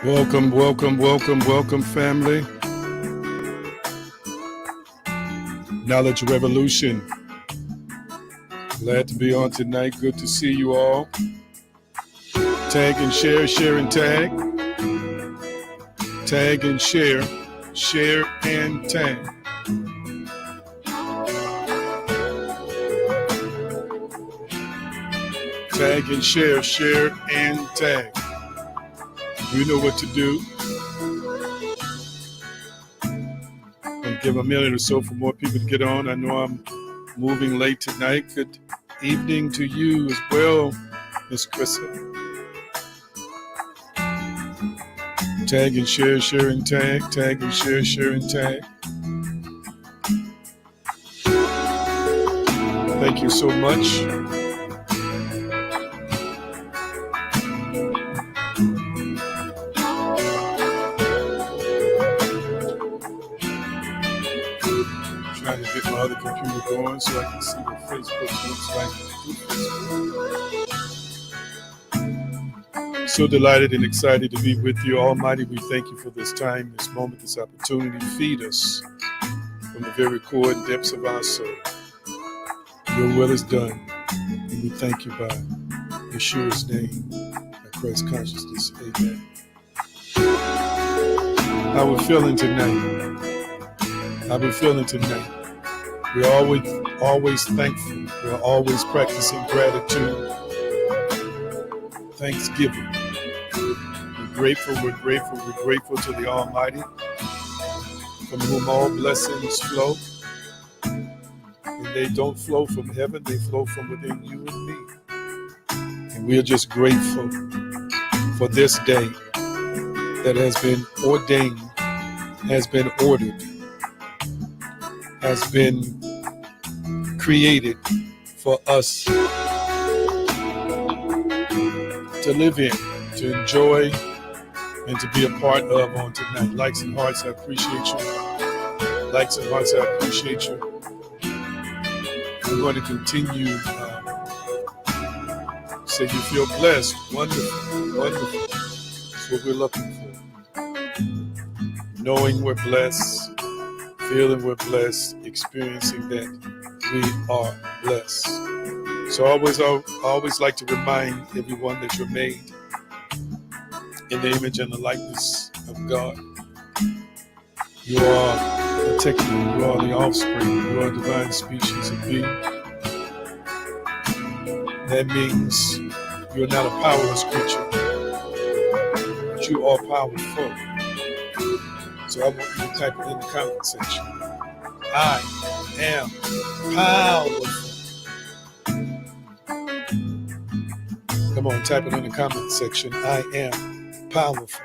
Welcome, welcome, welcome, welcome, family. Knowledge Revolution. Glad to be on tonight. Good to see you all. Tag and share, share and tag. Tag and share, share and tag. Tag and share, share and tag. You know what to do. And give a minute or so for more people to get on. I know I'm moving late tonight. Good evening to you as well, Miss Krissa. Tag and share, share and tag. Tag and share, share and tag. Thank you so much. Trying to get my other computer going so I can see what Facebook looks like. So delighted and excited to be with you. Almighty, we thank you for this time, this moment, this opportunity to feed us from the very core and depths of our soul. Your will is done, and we thank you by Yeshua's name, by Christ consciousness. Amen. How we feeling tonight? How we feeling tonight? We're always thankful. We're always practicing gratitude, thanksgiving. We're grateful to the Almighty, from whom all blessings flow. And they don't flow from heaven, they flow from within you and me. And we are just grateful for this day that has been ordained, has been ordered, has been created for us to live in, to enjoy, and to be a part of on tonight. Likes and hearts, I appreciate you. Likes and hearts, I appreciate you. We're going to continue. Say you feel blessed. Wonderful, wonderful. That's what we're looking for. Knowing we're blessed, feeling we're blessed, experiencing that we are blessed. So I always like to remind everyone that you're made in the image and the likeness of God. You are a technique, you are the offspring, you are a divine species of being. That means you're not a powerless creature, but you are powerful. So I want you to type it in the comment section. I am powerful. Come on, type it in the comment section. I am powerful.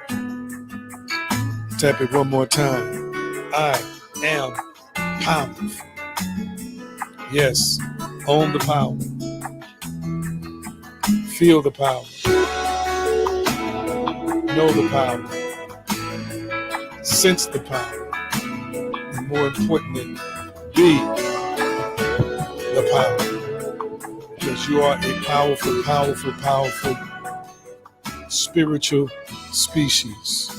Type it one more time. I am powerful. Yes, own the power. Feel the power. Know the power. Sense the power. And more importantly, be the power. Because you are a powerful, powerful, powerful spiritual species.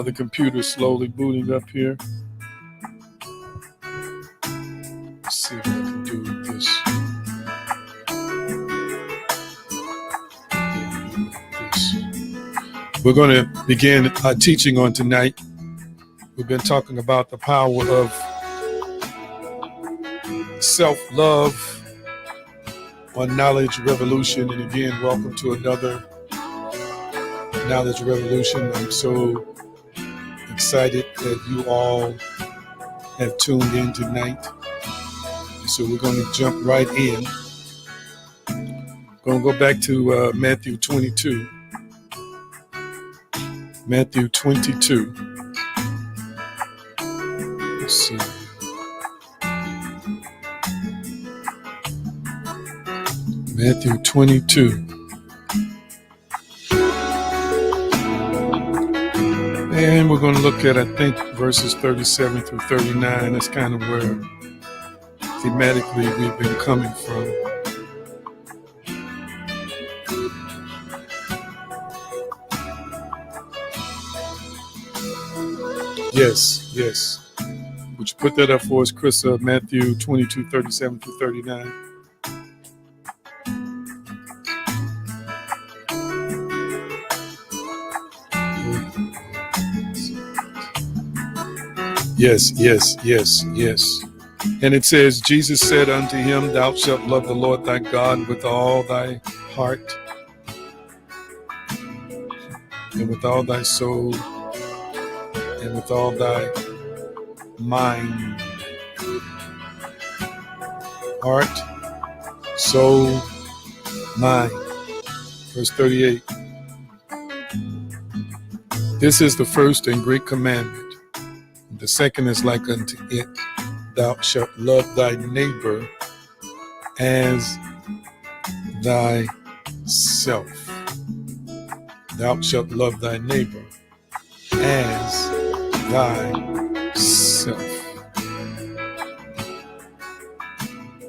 The computer's slowly booting up here. Let's see what I can do with this. We're going to begin our teaching on tonight. We've been talking about the power of self-love on Knowledge Revolution. And again, welcome to another Knowledge Revolution. I'm so excited that you all have tuned in tonight. So we're going to jump right in. Going to go back to Matthew 22. Matthew 22. Let's see. Matthew 22. And we're going to look at, I think, verses 37 through 39. That's kind of where thematically we've been coming from. Yes, yes. Would you put that up for us, Krista? Matthew 22:37-39. Yes, yes, yes, yes. And it says, Jesus said unto him, Thou shalt love the Lord thy God with all thy heart, and with all thy soul, and with all thy mind, heart, soul, mind. Verse 38. This is the first and great commandment. The second is like unto it. Thou shalt love thy neighbor as thyself. Thou shalt love thy neighbor as thyself.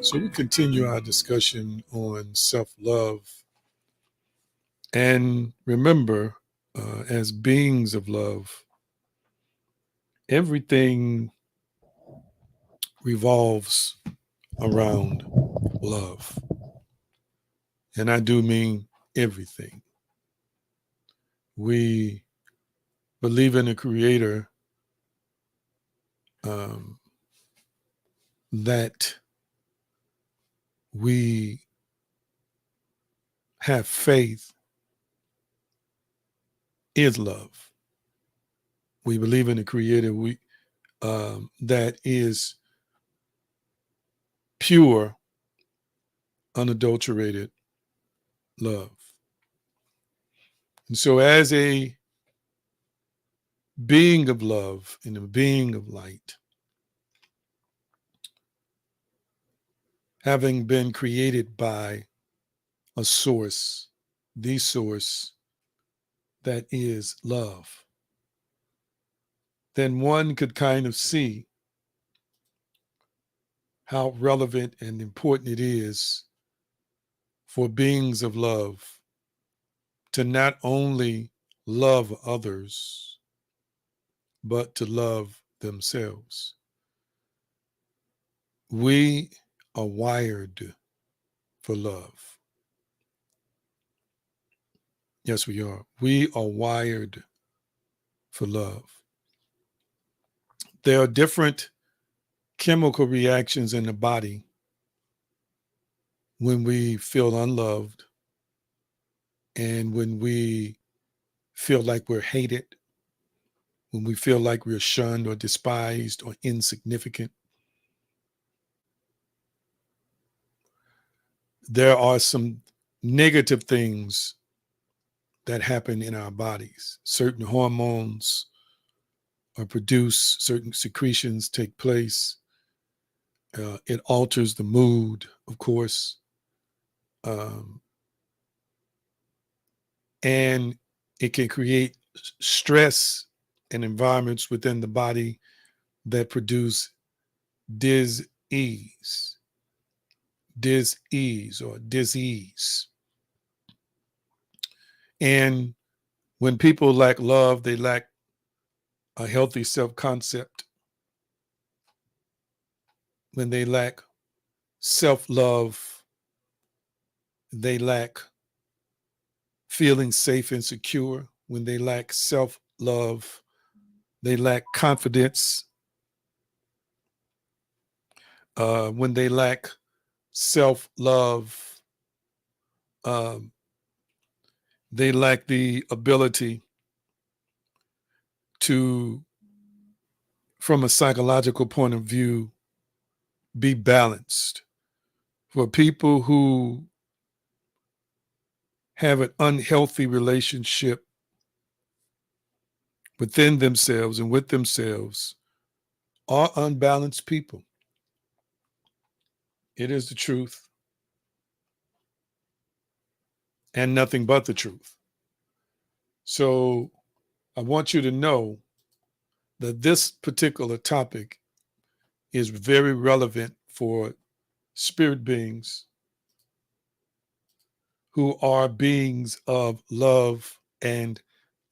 So we continue our discussion on self-love. And remember, as beings of love, everything revolves around love. And I do mean everything. We believe in a creator that we have faith is love. We believe in a creator that is pure, unadulterated love. And so as a being of love and a being of light, having been created by a source, the source that is love, then one could kind of see how relevant and important it is for beings of love to not only love others, but to love themselves. We are wired for love. Yes, we are. We are wired for love. There are different chemical reactions in the body when we feel unloved and when we feel like we're hated, when we feel like we're shunned or despised or insignificant. There are some negative things that happen in our bodies. Certain hormones are produced, certain secretions take place. It alters the mood, of course. And it can create stress and environments within the body that produce dis-ease or disease. And when people lack love, they lack a healthy self-concept. When they lack self-love, they lack feeling safe and secure. When they lack self-love, they lack confidence. When they lack self-love, they lack the ability to, from a psychological point of view, be balanced. For people who have an unhealthy relationship within themselves and with themselves are unbalanced people. It is the truth and nothing but the truth. So I want you to know that this particular topic is very relevant for spirit beings who are beings of love and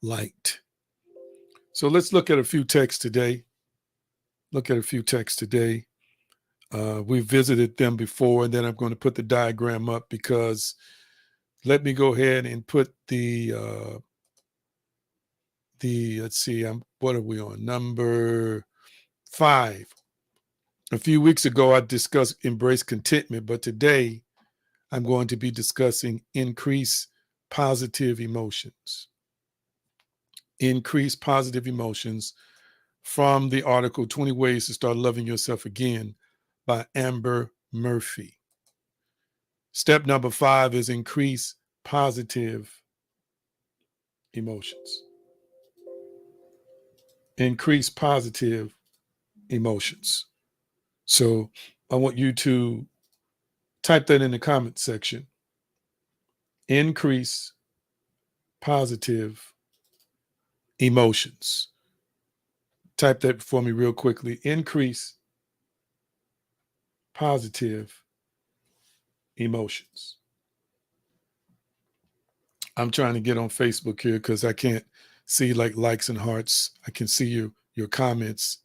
light. So let's look at a few texts today. We've visited them before, and then I'm going to put the diagram up because let me go ahead and put let's see, what are we on? Number 5. A few weeks ago, I discussed embrace contentment, but today I'm going to be discussing increase positive emotions. Increase positive emotions from the article 20 Ways to Start Loving Yourself Again by Amber Murphy. Step number 5 is increase positive emotions. Increase positive emotions. So I want you to type that in the comment section. Increase positive emotions. Type that for me real quickly. Increase positive emotions. I'm trying to get on Facebook here because I can't see like likes and hearts. I can see your comments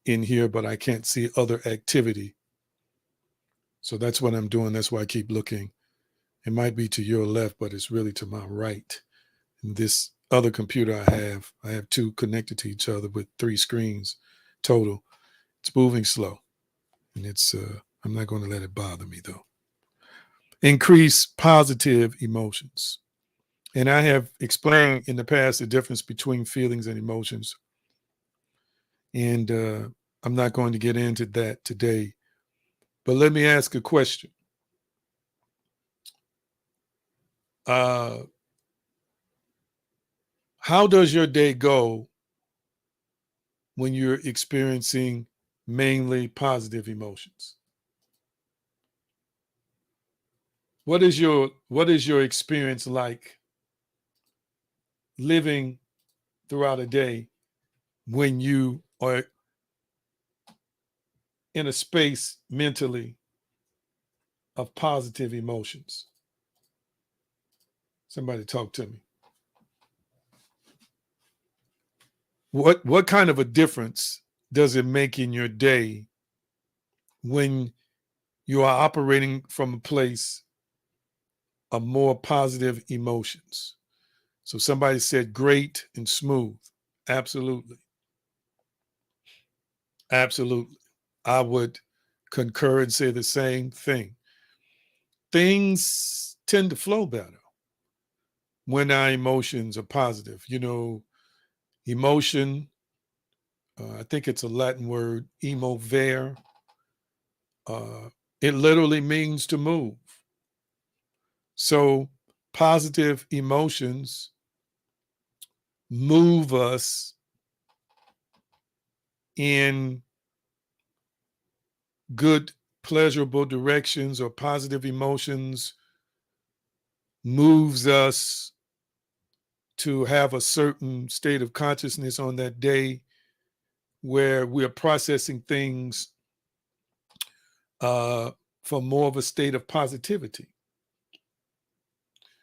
in here, but I can't see other activity. So that's what I'm doing. That's why I keep looking. It might be to your left, but it's really to my right. And this other computer I have 2 connected to each other with 3 screens total. It's moving slow, and I'm not going to let it bother me though. Increase positive emotions. And I have explained in the past the difference between feelings and emotions. And I'm not going to get into that today. But let me ask a question. How does your day go when you're experiencing mainly positive emotions? What is your experience like living throughout a day when you are in a space mentally of positive emotions? Somebody talk to me. What kind of a difference does it make in your day when you are operating from a place of more positive emotions? So somebody said great and smooth. Absolutely. Absolutely. I would concur and say the same thing. Things tend to flow better when our emotions are positive. Emotion, I think it's a Latin word, emovere. It literally means to move. So positive emotions move us in good, pleasurable directions, or positive emotions moves us to have a certain state of consciousness on that day where we're processing things from more of a state of positivity.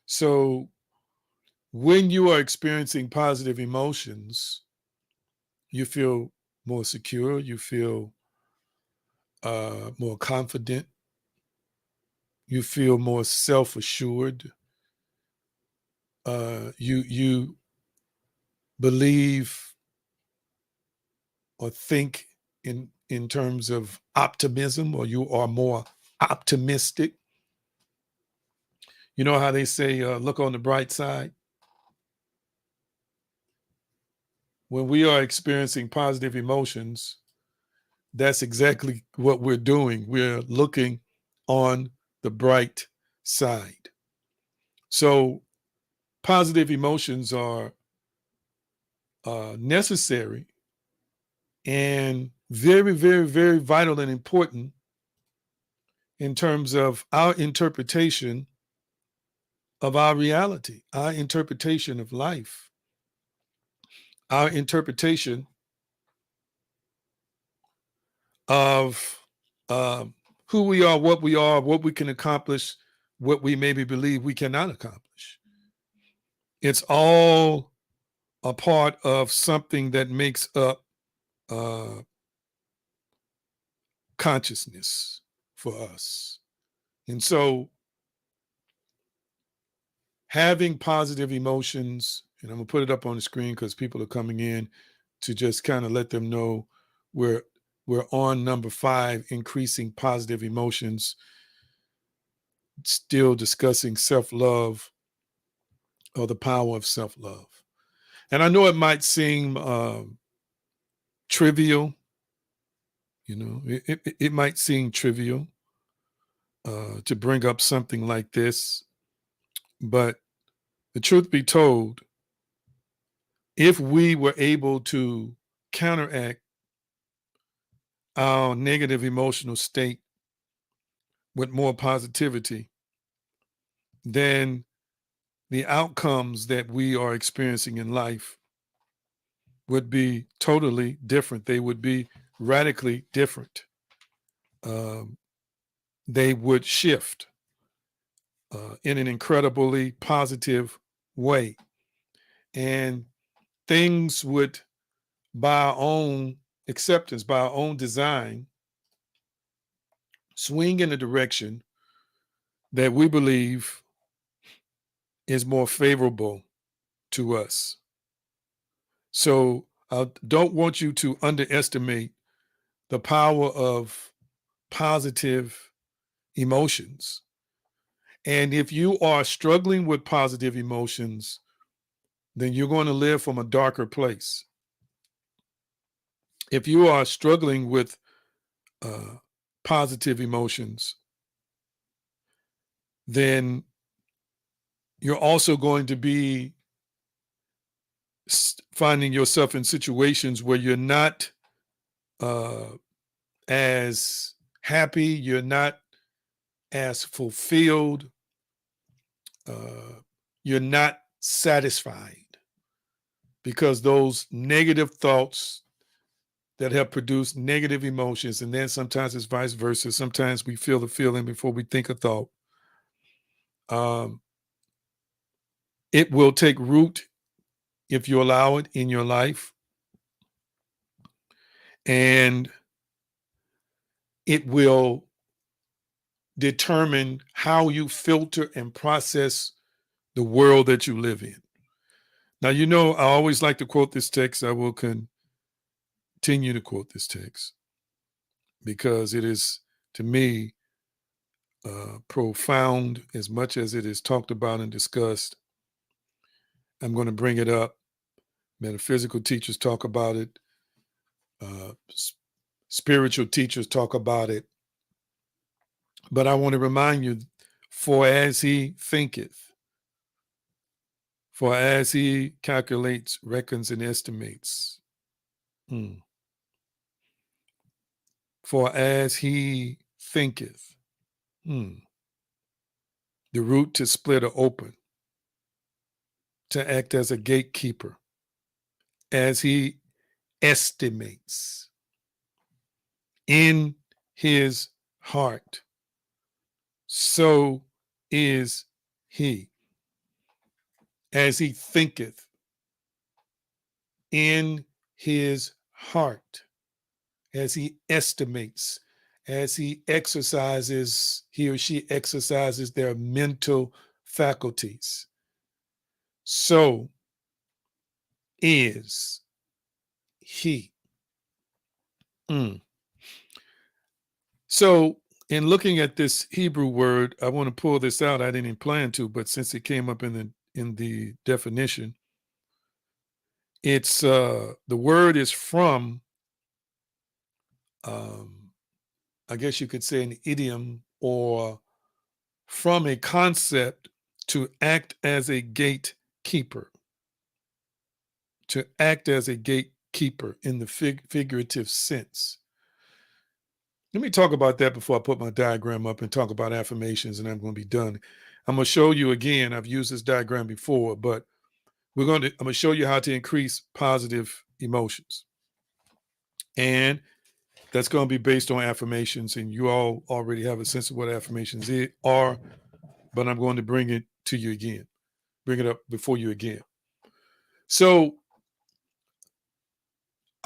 So when you are experiencing positive emotions, you feel more secure, you feel more confident, you feel more self-assured, you believe or think in terms of optimism, or you are more optimistic. You know how they say, look on the bright side? When we are experiencing positive emotions, that's exactly what we're doing. We're looking on the bright side. So positive emotions are necessary and very, very, very vital and important in terms of our interpretation of our reality, our interpretation of life, our interpretation of who we are, what we can accomplish, what we maybe believe we cannot accomplish. It's all a part of something that makes up consciousness for us. And so having positive emotions, and I'm going to put it up on the screen because people are coming in to just kind of let them know we're on number 5, increasing positive emotions, still discussing self-love or the power of self-love. And I know it might seem trivial, it might seem trivial to bring up something like this, but the truth be told, if we were able to counteract our negative emotional state with more positivity, then the outcomes that we are experiencing in life would be totally different. They would be radically different. They would shift in an incredibly positive way. And things would, by our own acceptance, by our own design, swing in a direction that we believe is more favorable to us. So I don't want you to underestimate the power of positive emotions. And if you are struggling with positive emotions, then you're going to live from a darker place. If you are struggling with positive emotions, then you're also going to be finding yourself in situations where you're not as happy, you're not as fulfilled, you're not satisfied, because those negative thoughts that have produced negative emotions, and then sometimes it's vice versa. Sometimes we feel the feeling before we think a thought. It will take root if you allow it in your life, and it will determine how you filter and process the world that you live in. Now, I always like to quote this text. I will continue to quote this text because it is, to me, profound as much as it is talked about and discussed. I'm going to bring it up. Metaphysical teachers talk about it. Spiritual teachers talk about it. But I want to remind you, for as he thinketh, for as he calculates, reckons, and estimates. For as he thinketh. The root to split or open, to act as a gatekeeper, as he estimates in his heart, so is he. As he thinketh in his heart, as he estimates, as he or she exercises their mental faculties, so is he. So in looking at this Hebrew word, I want to pull this out. I didn't plan to, but since it came up in the definition, it's the word is from, I guess you could say, an idiom, or from a concept, to act as a gatekeeper. To act as a gatekeeper in the figurative sense. Let me talk about that before I put my diagram up and talk about affirmations, and I'm going to be done. I'm going to show you again. I've used this diagram before, but I'm going to show you how to increase positive emotions. And that's going to be based on affirmations, and you all already have a sense of what affirmations are, but I'm going to bring it to you again, bring it up before you again. So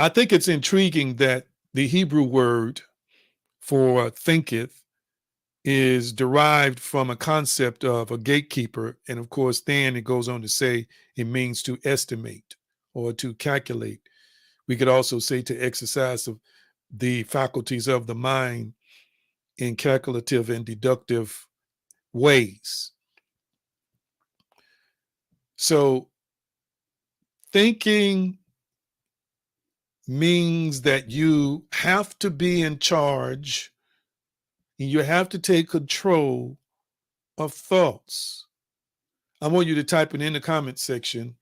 I think it's intriguing that the Hebrew word for thinketh is derived from a concept of a gatekeeper. And of course, then it goes on to say it means to estimate or to calculate. We could also say to exercise the faculties of the mind in calculative and deductive ways. So thinking means that you have to be in charge and you have to take control of thoughts. I want you to type it in the comment section.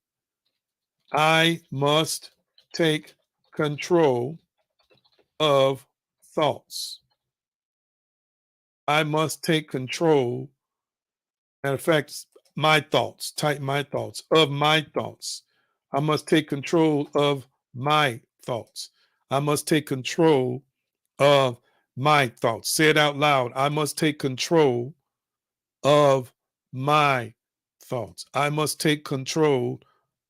I must take control of thoughts. I must take control. Matter of fact, my thoughts, type my thoughts, of my thoughts. I must take control of my thoughts. I must take control of my thoughts. Say it out loud. I must take control of my thoughts. I must take control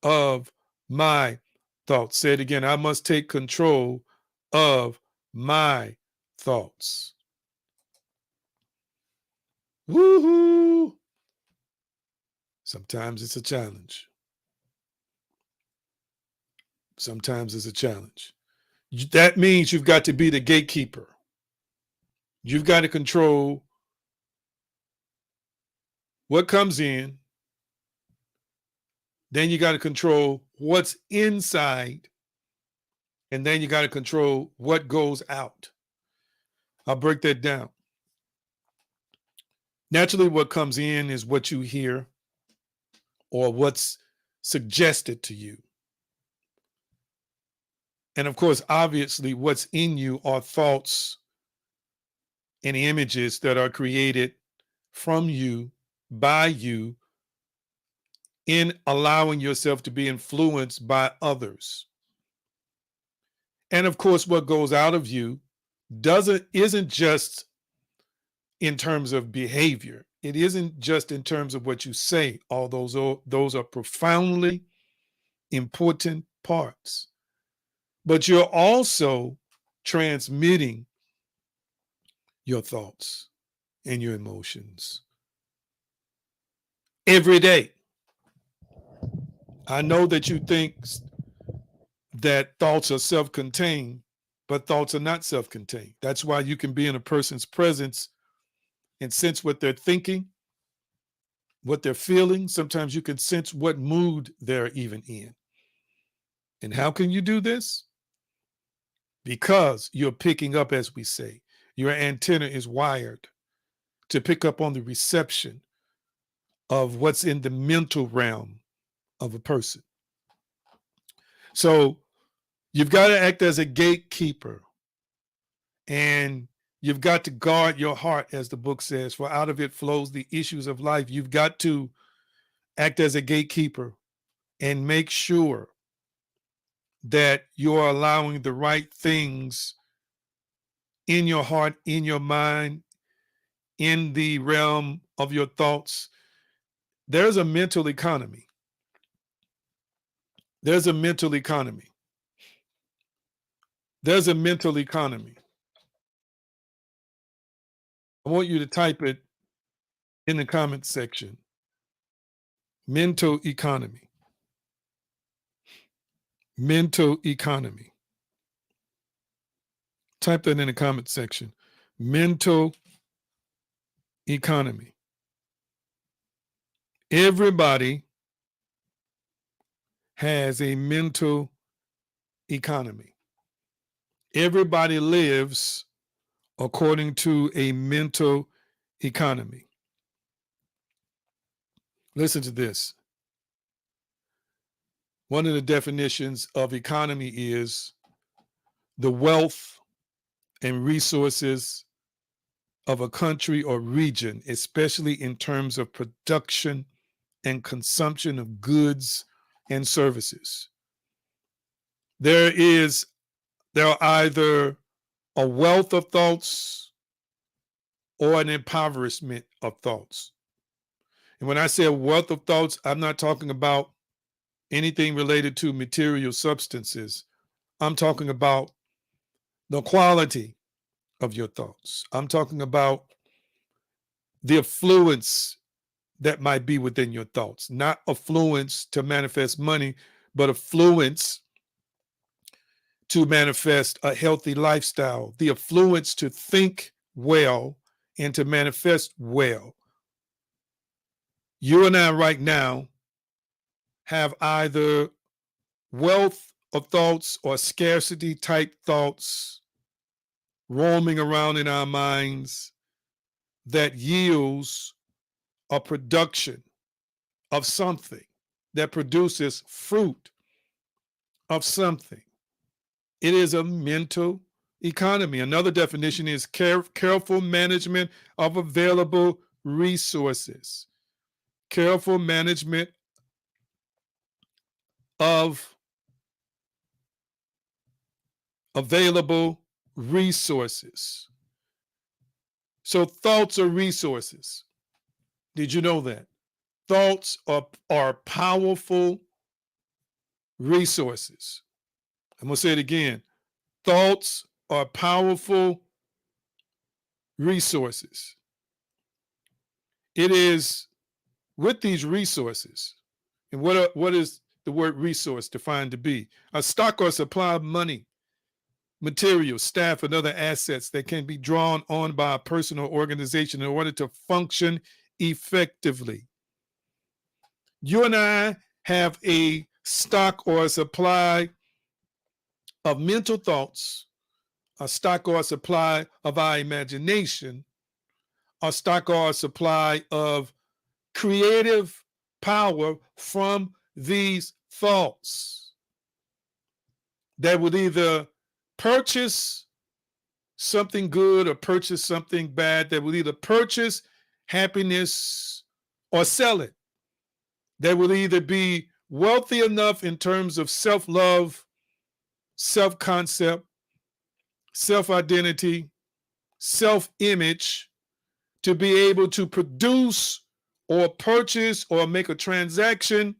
of my thoughts. Say it again. I must take control of my thoughts. Woohoo! Sometimes it's a challenge. Sometimes it's a challenge. That means you've got to be the gatekeeper. You've got to control what comes in. Then you got to control what's inside. And then you got to control what goes out. I'll break that down. Naturally, what comes in is what you hear or what's suggested to you. And of course, obviously, what's in you are thoughts and images that are created from you, by you, in allowing yourself to be influenced by others. And of course, what goes out of you isn't just in terms of behavior. It isn't just in terms of what you say, although those are profoundly important parts. But you're also transmitting your thoughts and your emotions every day. I know that you think that thoughts are self-contained, but thoughts are not self-contained. That's why you can be in a person's presence and sense what they're thinking, what they're feeling. Sometimes you can sense what mood they're even in. And how can you do this? Because you're picking up, as we say. Your antenna is wired to pick up on the reception of what's in the mental realm of a person. So you've got to act as a gatekeeper, and you've got to guard your heart, as the book says, for out of it flows the issues of life. You've got to act as a gatekeeper and make sure that you're allowing the right things in your heart, in your mind, in the realm of your thoughts. There's a mental economy. There's a mental economy. There's a mental economy. I want you to type it in the comment section. Mental economy. Mental economy. Type that in the comment section. Mental economy. Everybody has a mental economy. Everybody lives according to a mental economy. Listen to this. One of the definitions of economy is the wealth and resources of a country or region, especially in terms of production and consumption of goods and services. There are either a wealth of thoughts or an impoverishment of thoughts. And when I say a wealth of thoughts, I'm not talking about anything related to material substances. I'm talking about the quality of your thoughts. I'm talking about the affluence that might be within your thoughts, not affluence to manifest money, but affluence to manifest a healthy lifestyle, the affluence to think well and to manifest well. You and I right now have either wealth of thoughts or scarcity type thoughts roaming around in our minds that yields a production of something, that produces fruit of something. It is a mental economy. Another definition is careful management of available resources. Careful management of available resources. So thoughts are resources. Did you know that? Thoughts are powerful resources. I'm going to say it again. Thoughts are powerful resources. It is with these resources, and what is the word resource defined to be? A stock or supply of money, materials, staff, and other assets that can be drawn on by a person or organization in order to function effectively. You and I have a stock or a supply of mental thoughts, a stock or a supply of our imagination, a stock or a supply of creative power from these thoughts that would either purchase something good or purchase something bad, that would either purchase happiness or sell it, that would either be wealthy enough in terms of self-love, self-concept, self-identity, self-image, to be able to produce or purchase or make a transaction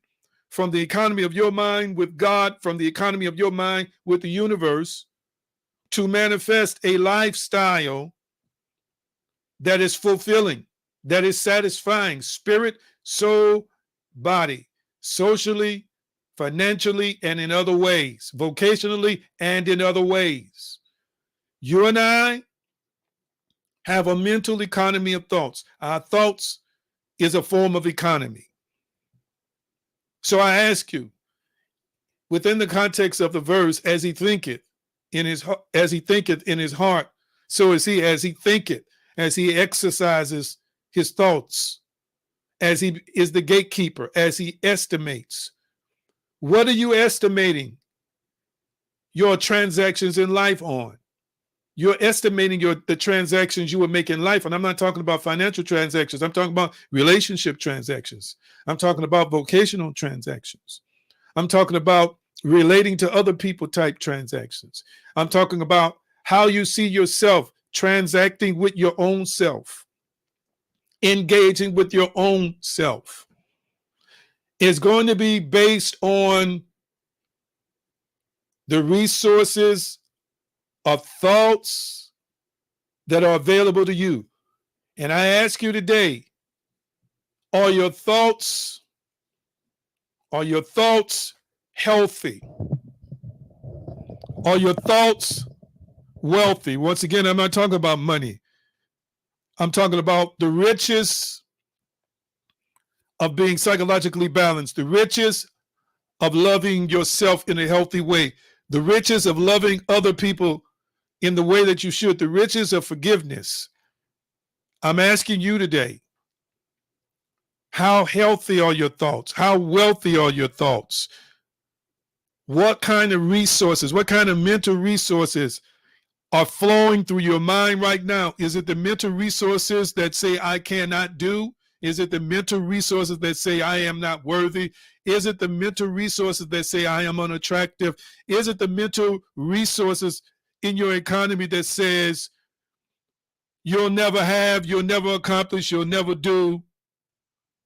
from the economy of your mind with God, from the economy of your mind with the universe, to manifest a lifestyle that is fulfilling, that is satisfying, spirit, soul, body, socially, financially, and in other ways, vocationally, and in other ways. You and I have a mental economy of thoughts. Our thoughts is a form of economy. So I ask you, within the context of the verse, as he thinketh in his heart, so is he. As he thinketh, as he exercises his thoughts, as he is the gatekeeper, as he estimates. What are you estimating your transactions in life on? You're estimating the transactions you will make in life. And I'm not talking about financial transactions. I'm talking about relationship transactions. I'm talking about vocational transactions. I'm talking about relating to other people type transactions. I'm talking about how you see yourself transacting with your own self, engaging with your own self. It's going to be based on the resources of thoughts that are available to you. And I ask you today, are your thoughts healthy? Are your thoughts wealthy? Once again, I'm not talking about money. I'm talking about the riches of being psychologically balanced, the riches of loving yourself in a healthy way, the riches of loving other people in the way that you should, the riches of forgiveness. I'm asking you today, how healthy are your thoughts? How wealthy are your thoughts? What kind of resources, what kind of mental resources are flowing through your mind right now? Is it the mental resources that say, I cannot do? Is it the mental resources that say, I am not worthy? Is it the mental resources that say, I am unattractive? Is it the mental resources in your economy that says, you'll never have, you'll never accomplish, you'll never do?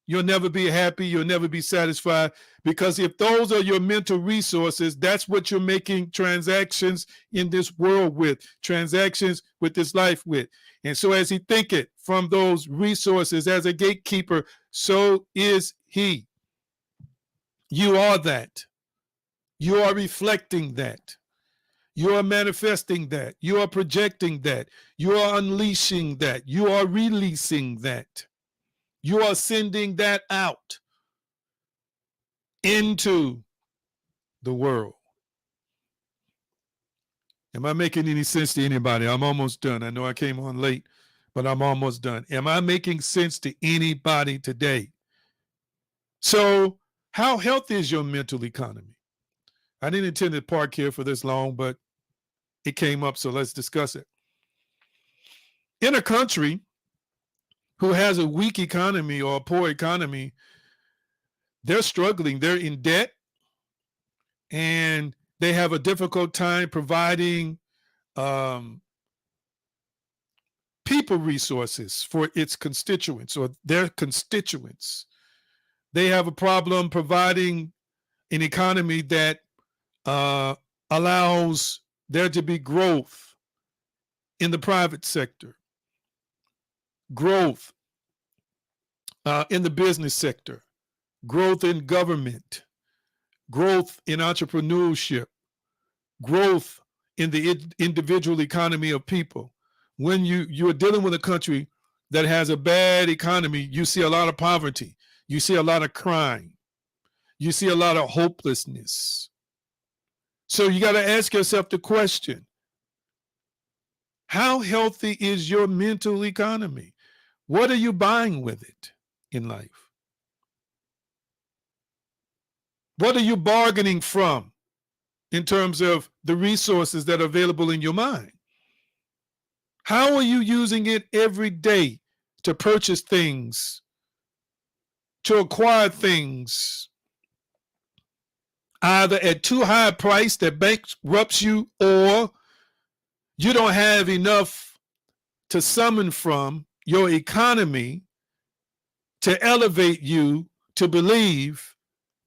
You'll never be happy. You'll never be satisfied, because if those are your mental resources, that's what you're making transactions in this world with, transactions with this life with. And so as he thinketh from those resources as a gatekeeper, so is he. You are that. You are reflecting that. You are manifesting that. You are projecting that. You are unleashing that. You are releasing that. You are sending that out into the world. Am I making any sense to anybody? I'm almost done. I know I came on late, but I'm almost done. Am I making sense to anybody today? So, how healthy is your mental economy? I didn't intend to park here for this long, but it came up, so let's discuss it. In a country who has a weak economy or a poor economy, they're struggling. They're in debt, and they have a difficult time providing people resources for its constituents or their constituents. They have a problem providing an economy that allows there to be growth in the private sector, growth in the business sector, growth in government, growth in entrepreneurship, growth in the individual economy of people. When you're dealing with a country that has a bad economy, you see a lot of poverty, you see a lot of crime, you see a lot of hopelessness. So you got to ask yourself the question, how healthy is your mental economy? What are you buying with it in life? What are you bargaining from in terms of the resources that are available in your mind? How are you using it every day to purchase things, to acquire things, either at too high a price that bankrupts you, or you don't have enough to summon from your economy to elevate you to believe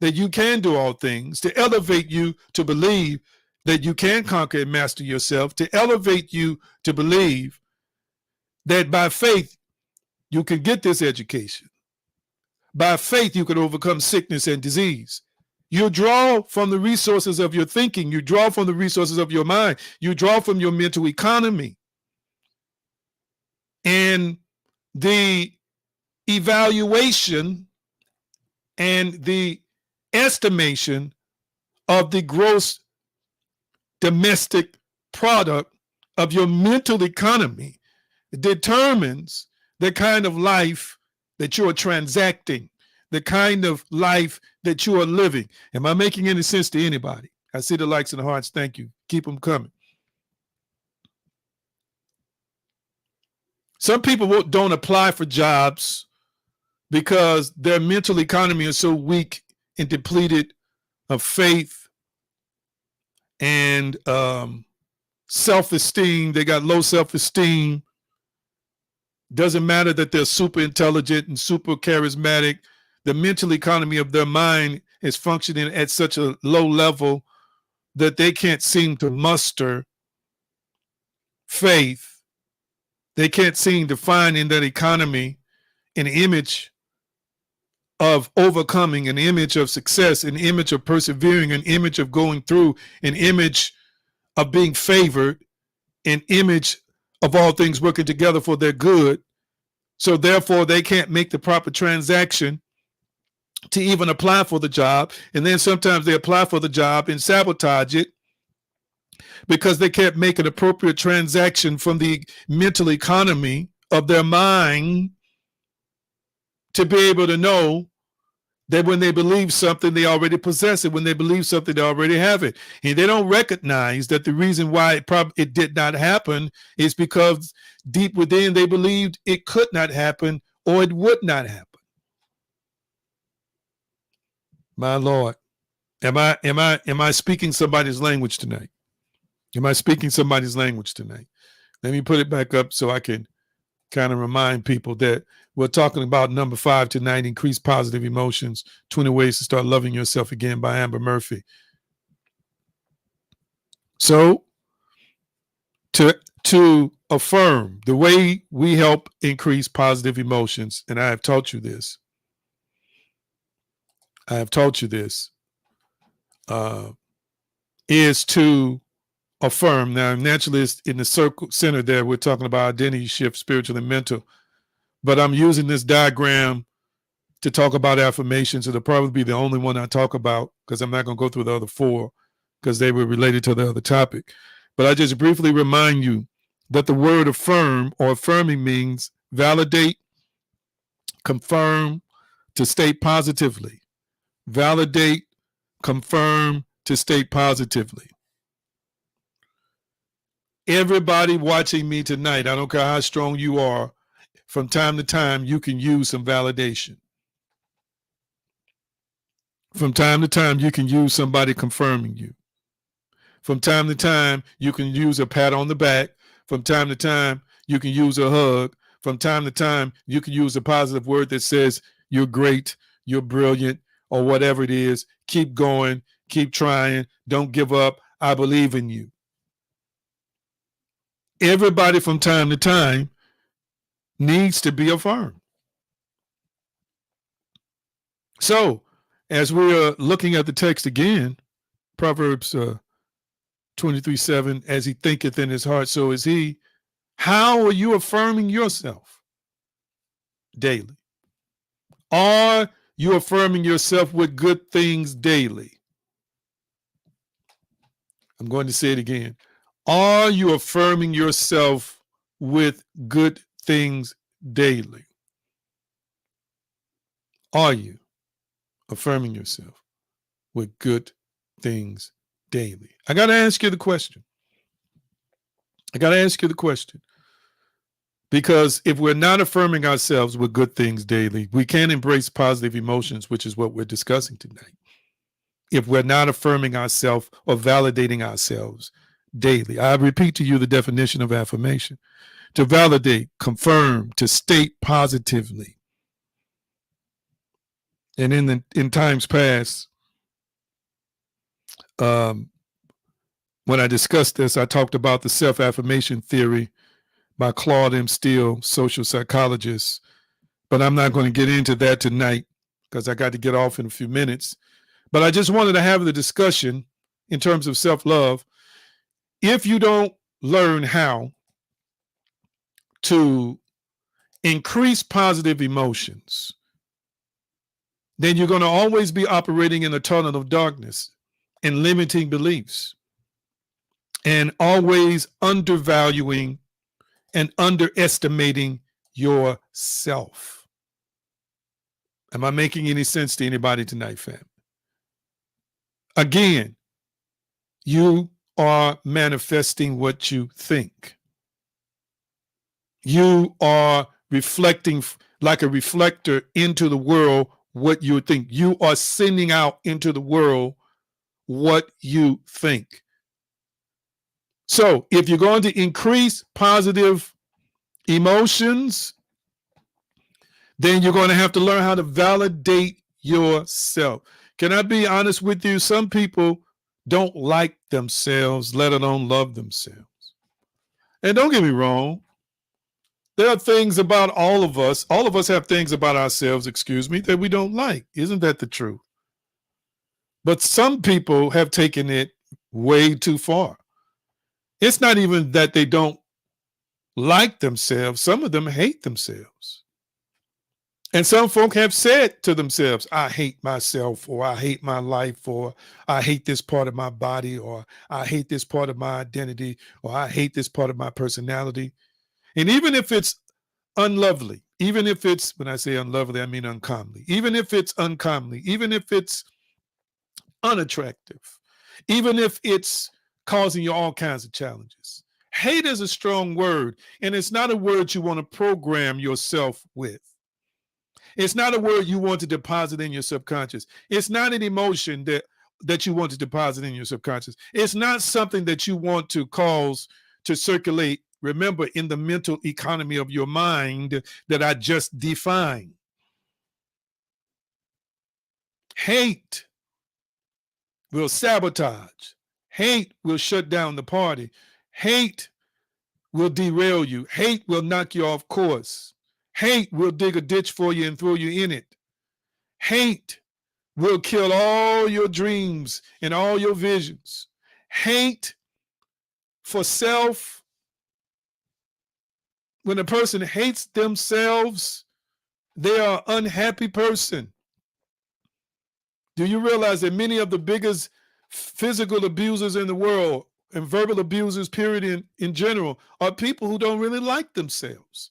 that you can do all things, to elevate you to believe that you can conquer and master yourself, to elevate you to believe that by faith you can get this education. By faith you can overcome sickness and disease. You draw from the resources of your thinking. You draw from the resources of your mind. You draw from your mental economy. And the evaluation and the estimation of the gross domestic product of your mental economy determines the kind of life that you are transacting, the kind of life that you are living. Am I making any sense to anybody? I see the likes and the hearts. Thank you. Keep them coming. Some people don't apply for jobs because their mental economy is so weak and depleted of faith and self-esteem. They got low self-esteem. Doesn't matter that they're super intelligent and super charismatic. The mental economy of their mind is functioning at such a low level that they can't seem to muster faith. They can't seem to find in that economy an image of overcoming, an image of success, an image of persevering, an image of going through, an image of being favored, an image of all things working together for their good. So therefore, they can't make the proper transaction to even apply for the job. And then sometimes they apply for the job and sabotage it because they can't make an appropriate transaction from the mental economy of their mind to be able to know that when they believe something, they already possess it. When they believe something, they already have it. And they don't recognize that the reason why it did not happen is because deep within they believed it could not happen or it would not happen. My Lord, am I speaking somebody's language tonight? Am I speaking somebody's language tonight? Let me put it back up so I can kind of remind people that we're talking about number 5 tonight, Increase Positive Emotions, 20 Ways to Start Loving Yourself Again by Amber Murphy. So to affirm, the way we help increase positive emotions, and I have taught you this, is to affirm. Now, naturally, it's in the center there, we're talking about identity shift, spiritual and mental. But I'm using this diagram to talk about affirmations. It'll probably be the only one I talk about because I'm not going to go through the other 4 because they were related to the other topic. But I just briefly remind you that the word affirm or affirming means validate, confirm, to state positively. Validate, confirm, to state positively. Everybody watching me tonight, I don't care how strong you are, from time to time, you can use some validation. From time to time, you can use somebody confirming you. From time to time, you can use a pat on the back. From time to time, you can use a hug. From time to time, you can use a positive word that says, you're great, you're brilliant, or whatever it is. Keep going, keep trying, don't give up, I believe in you. Everybody from time to time needs to be affirmed. So, as we are looking at the text again, Proverbs 23:7, as he thinketh in his heart, so is he. How are you affirming yourself daily? Are you affirming yourself with good things daily? I'm going to say it again. Are you affirming yourself with good things daily? Are you affirming yourself with good things daily? I got to ask you the question. Because if we're not affirming ourselves with good things daily, we can't embrace positive emotions, which is what we're discussing tonight. If we're not affirming ourselves or validating ourselves daily. I repeat to you the definition of affirmation: to validate, confirm, to state positively. And in times past, when I discussed this, I talked about the self-affirmation theory by Claude M. Steele, social psychologist. But I'm not going to get into that tonight because I got to get off in a few minutes. But I just wanted to have the discussion in terms of self-love. If you don't learn how to increase positive emotions, then you're going to always be operating in a tunnel of darkness and limiting beliefs and always undervaluing and underestimating yourself. Am I making any sense to anybody tonight, fam? Again, you are manifesting what you think. You are reflecting like a reflector into the world what you think. You are sending out into the world what you think. So if you're going to increase positive emotions, then you're going to have to learn how to validate yourself. Can I be honest with you? Some people don't like themselves, let alone love themselves. And don't get me wrong. There are things about all of us have things about ourselves, that we don't like. Isn't that the truth? But some people have taken it way too far. It's not even that they don't like themselves. Some of them hate themselves. And some folk have said to themselves, I hate myself, or I hate my life, or I hate this part of my body, or I hate this part of my identity, or I hate this part of my personality. And even if it's unlovely, even if it's, when I say unlovely, I mean uncomely, even if it's uncomely, even if it's unattractive, even if it's causing you all kinds of challenges. Hate is a strong word, and it's not a word you want to program yourself with. It's not a word you want to deposit in your subconscious. It's not an emotion that you want to deposit in your subconscious. It's not something that you want to cause to circulate Remember, in the mental economy of your mind that I just defined, hate will sabotage. Hate will shut down the party. Hate will derail you. Hate will knock you off course. Hate will dig a ditch for you and throw you in it. Hate will kill all your dreams and all your visions. Hate for self. When a person hates themselves, they are an unhappy person. Do you realize that many of the biggest physical abusers in the world and verbal abusers, period, in general, are people who don't really like themselves?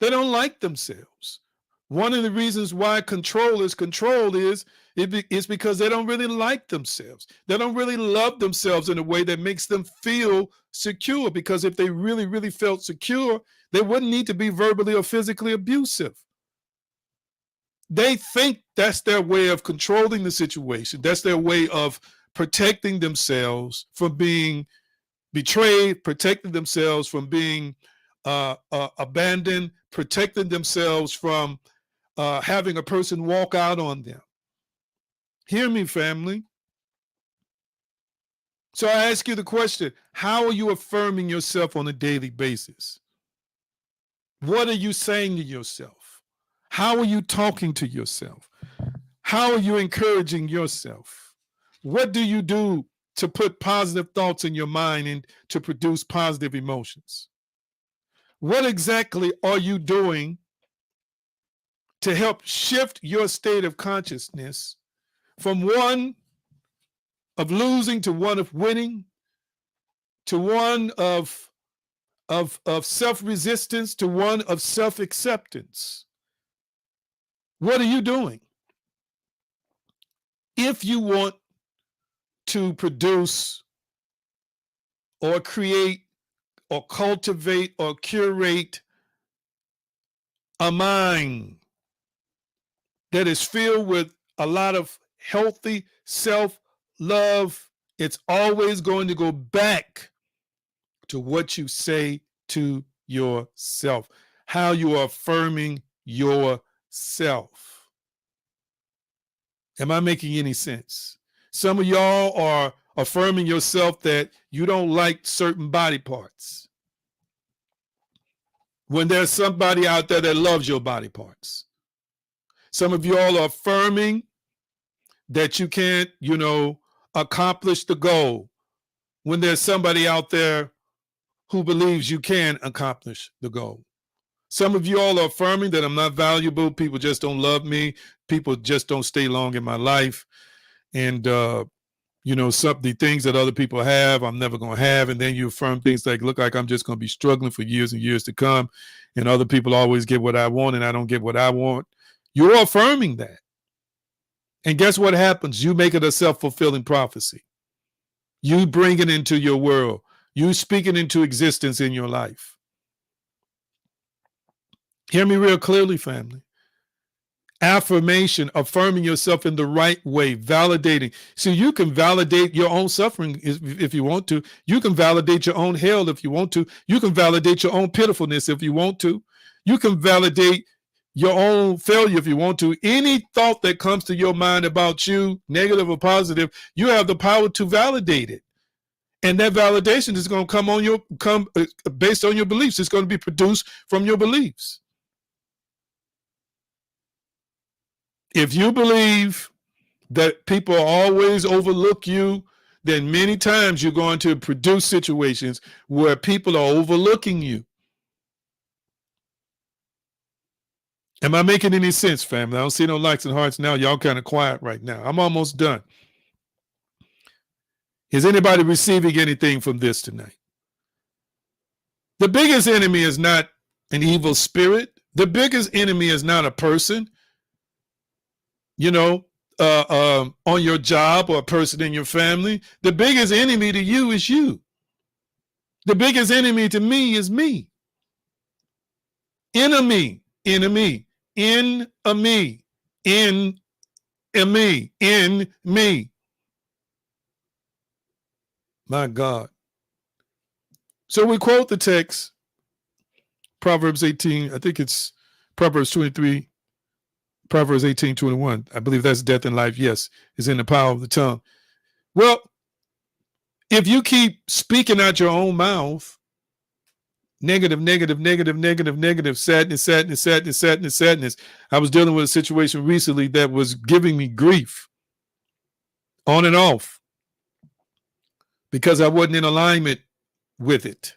They don't like themselves. One of the reasons why control is because they don't really like themselves. They don't really love themselves in a way that makes them feel secure, because if they really, really felt secure, they wouldn't need to be verbally or physically abusive. They think that's their way of controlling the situation. That's their way of protecting themselves from being betrayed, protecting themselves from being abandoned, protecting themselves from having a person walk out on them. Hear me, family. So I ask you the question, how are you affirming yourself on a daily basis? What are you saying to yourself? How are you talking to yourself? How are you encouraging yourself? What do you do to put positive thoughts in your mind and to produce positive emotions? What exactly are you doing to help shift your state of consciousness from one of losing to one of winning, to one of self-resistance to one of self-acceptance? What are you doing? If you want to produce or create or cultivate or curate a mind that is filled with a lot of healthy self-love, it's always going to go back to what you say to yourself, how you are affirming yourself. Am I making any sense? Some of y'all are affirming yourself that you don't like certain body parts, when there's somebody out there that loves your body parts. Some of y'all are affirming that you can't, accomplish the goal, when there's somebody out there who believes you can accomplish the goal. Some of you all are affirming that I'm not valuable. People just don't love me. People just don't stay long in my life. And, the things that other people have, I'm never going to have. And then you affirm things like, look like I'm just going to be struggling for years and years to come. And other people always get what I want and I don't get what I want. You're affirming that. And guess what happens? You make it a self-fulfilling prophecy. You bring it into your world. You speak it into existence in your life. Hear me real clearly, family. Affirmation, affirming yourself in the right way, validating. See, you can validate your own suffering if you want to. You can validate your own hell if you want to. You can validate your own pitifulness if you want to. You can validate your own failure if you want to. Any thought that comes to your mind about you, negative or positive, you have the power to validate it. And that validation is going to come based on your beliefs. It's going to be produced from your beliefs. If you believe that people always overlook you, then many times you're going to produce situations where people are overlooking you. Am I making any sense, family? I don't see no likes and hearts now. Y'all kind of quiet right now. I'm almost done. Is anybody receiving anything from this tonight? The biggest enemy is not an evil spirit. The biggest enemy is not a person, on your job or a person in your family. The biggest enemy to you is you. The biggest enemy to me is me. Enemy, in me, in me. My God. So we quote the text, Proverbs 18, I think it's Proverbs 23, Proverbs 18:21. I believe that's death and life, yes, is in the power of the tongue. Well, if you keep speaking out your own mouth, negative, negative, negative, negative, negative, sadness, sadness, sadness, sadness, sadness. I was dealing with a situation recently that was giving me grief on and off because I wasn't in alignment with it.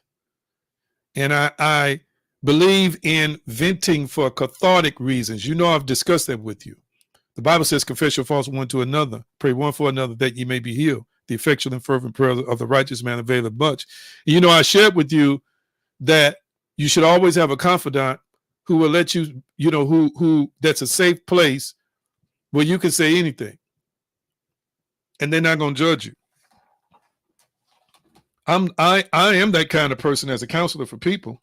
And I believe in venting for cathartic reasons. You know, I've discussed that with you. The Bible says, confess your faults one to another, pray one for another that ye may be healed. The effectual and fervent prayer of the righteous man availeth much. You know, I shared with you that you should always have a confidant who will let you, you know, who that's a safe place where you can say anything and they're not going to judge you. I am that kind of person as a counselor for people.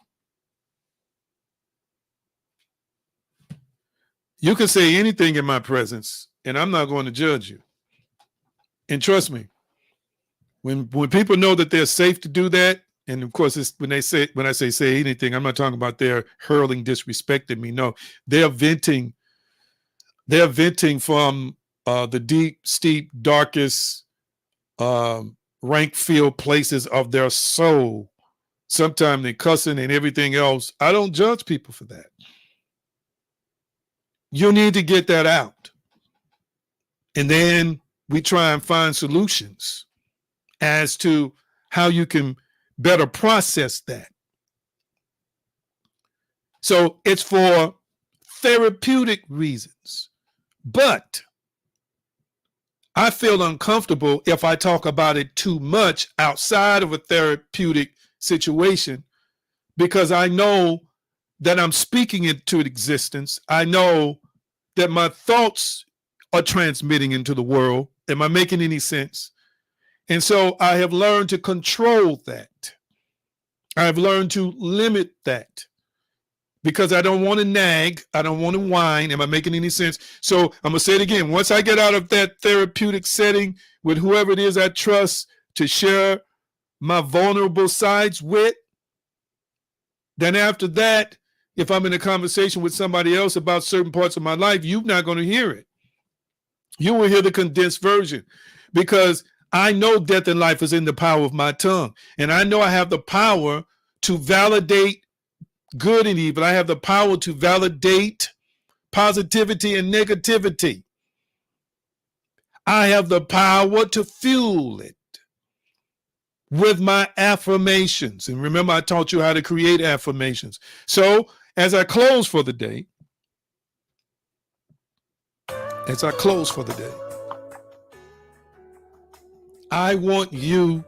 You can say anything in my presence and I'm not going to judge you. And trust me, when people know that they're safe to do that, and of course, it's when I say anything, I'm not talking about they're hurling disrespect at me. No, they're venting. They're venting from the deep, steep, darkest, rank-filled places of their soul. Sometimes they're cussing and everything else. I don't judge people for that. You need to get that out. And then we try and find solutions as to how you can better process that. So it's for therapeutic reasons. But I feel uncomfortable if I talk about it too much outside of a therapeutic situation because I know that I'm speaking it to existence. I know that my thoughts are transmitting into the world. Am I making any sense? And so I have learned to control that. I've learned to limit that because I don't want to nag. I don't want to whine. Am I making any sense? So I'm going to say it again. Once I get out of that therapeutic setting with whoever it is I trust to share my vulnerable sides with, then after that, if I'm in a conversation with somebody else about certain parts of my life, you're not going to hear it. You will hear the condensed version because I know death and life is in the power of my tongue. And I know I have the power to validate good and evil. I have the power to validate positivity and negativity. I have the power to fuel it with my affirmations. And remember, I taught you how to create affirmations. So as I close for the day, I want you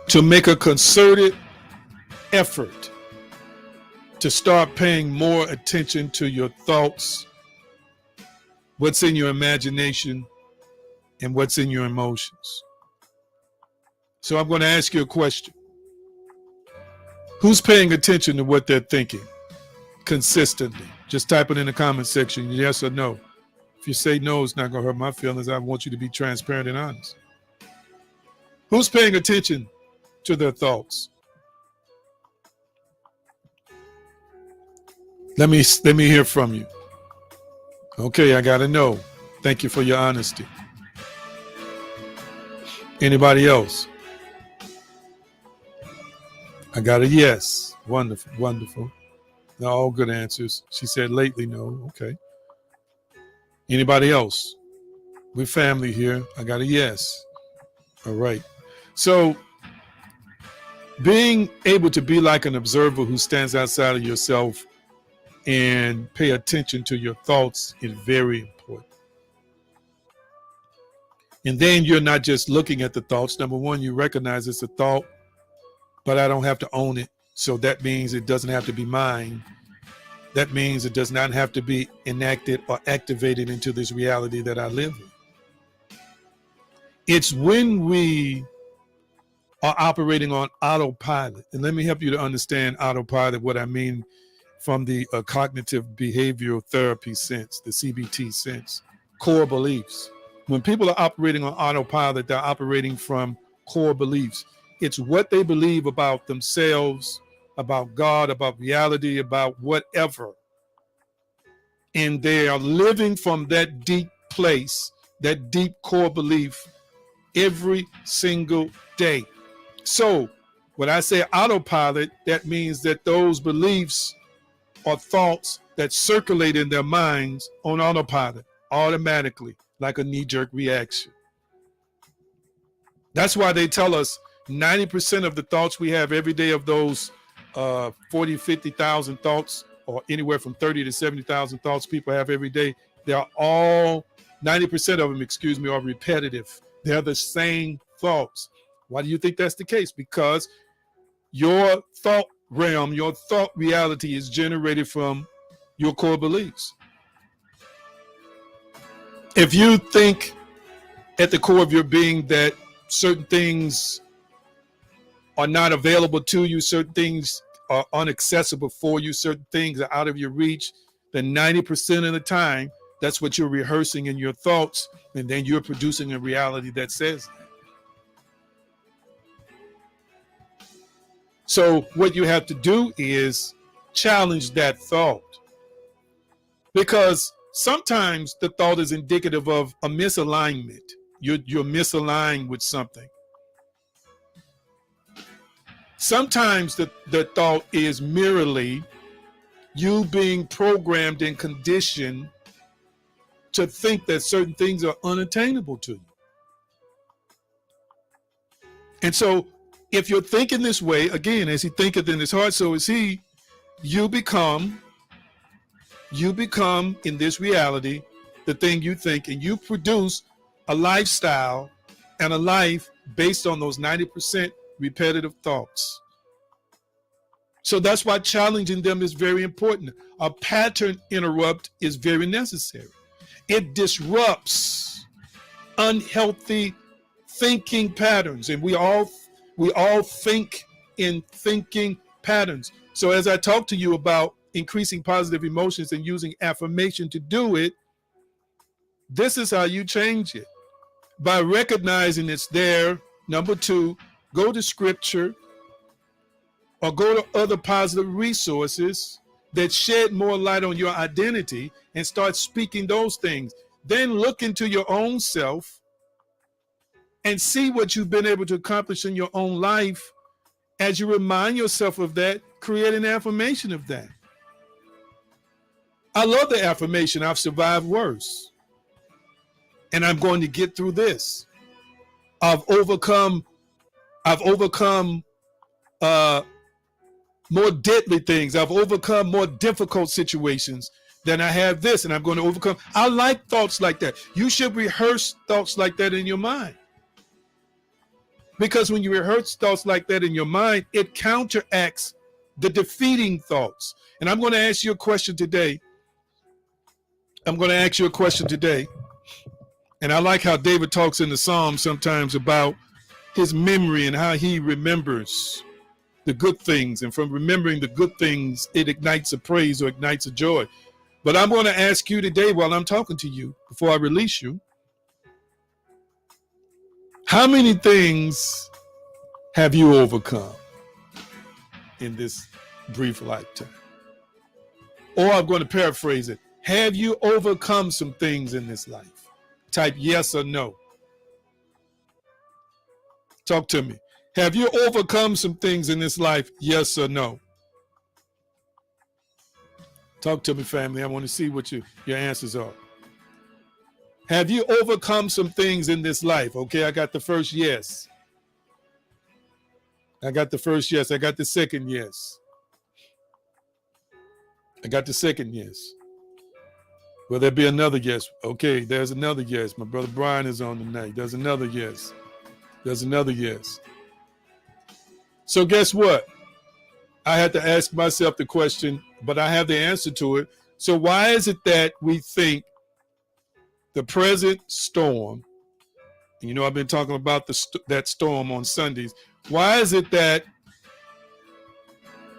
to make a concerted effort to start paying more attention to your thoughts, what's in your imagination, and what's in your emotions. So I'm going to ask you a question. Who's paying attention to what they're thinking consistently? Just type it in the comment section, yes or no. If you say no, it's not going to hurt my feelings. I want you to be transparent and honest. Who's paying attention to their thoughts? Let me hear from you. Okay, I got to know. Thank you for your honesty. Anybody else? I got a yes. Wonderful, wonderful. They're all good answers. She said lately, no. Okay. Anybody else? We're family here. I got a yes. All right. So being able to be like an observer who stands outside of yourself and pay attention to your thoughts is very important. And then you're not just looking at the thoughts. Number one, you recognize it's a thought, but I don't have to own it. So that means it doesn't have to be mine. That means it does not have to be enacted or activated into this reality that I live in. It's when we are operating on autopilot. And let me help you to understand autopilot, what I mean from the cognitive behavioral therapy sense, the CBT sense, core beliefs. When people are operating on autopilot, they're operating from core beliefs. It's what they believe about themselves, about God, about reality, about whatever. And they are living from that deep place, that deep core belief every single day. So when I say autopilot, that means that those beliefs or thoughts that circulate in their minds on autopilot automatically, like a knee-jerk reaction. That's why they tell us 90% of the thoughts we have every day, of those 40, 50,000 thoughts, or anywhere from 30 to 70,000 thoughts people have every day, they're all, 90% of them, are repetitive. They're the same thoughts. Why do you think that's the case? Because your thought realm, your thought reality is generated from your core beliefs. If you think at the core of your being that certain things are not available to you, certain things are inaccessible for you, certain things are out of your reach, then 90% of the time, that's what you're rehearsing in your thoughts, and then you're producing a reality that says that. So what you have to do is challenge that thought, because sometimes the thought is indicative of a misalignment. You're misaligned with something. Sometimes the thought is merely you being programmed and conditioned to think that certain things are unattainable to you. And so if you're thinking this way, again, as he thinketh in his heart, so is he, you become in this reality the thing you think, and you produce a lifestyle and a life based on those 90% repetitive thoughts. So that's why challenging them is very important. A pattern interrupt is very necessary. It disrupts unhealthy thinking patterns, and we all think in thinking patterns. So as I talk to you about increasing positive emotions and using affirmation to do it, this is how you change it. By recognizing it's there. Number two, go to scripture or go to other positive resources that shed more light on your identity and start speaking those things. Then look into your own self and see what you've been able to accomplish in your own life. As you remind yourself of that, create an affirmation of that. I love the affirmation, I've survived worse, and I'm going to get through this. I've overcome more deadly things. I've overcome more difficult situations than I have this, and I'm going to overcome. I like thoughts like that. You should rehearse thoughts like that in your mind. Because when you rehearse thoughts like that in your mind, it counteracts the defeating thoughts. And I'm going to ask you a question today. And I like how David talks in the Psalms sometimes about his memory and how he remembers the good things. And from remembering the good things, it ignites a praise or ignites a joy. But I'm going to ask you today, while I'm talking to you, before I release you, how many things have you overcome in this brief lifetime? Or I'm going to paraphrase it. Have you overcome some things in this life? Type yes or no. Talk to me. Have you overcome some things in this life? Yes or no? Talk to me, family. I want to see what your answers are. Have you overcome some things in this life? Okay, I got the first yes. I got the first yes. I got the second yes. I got the second yes. Will there be another yes? Okay, there's another yes. My brother Brian is on tonight. There's another yes. There's another yes. So guess what? I had to ask myself the question, but I have the answer to it. So why is it that we think the present storm, and you know I've been talking about that storm on Sundays, why is it that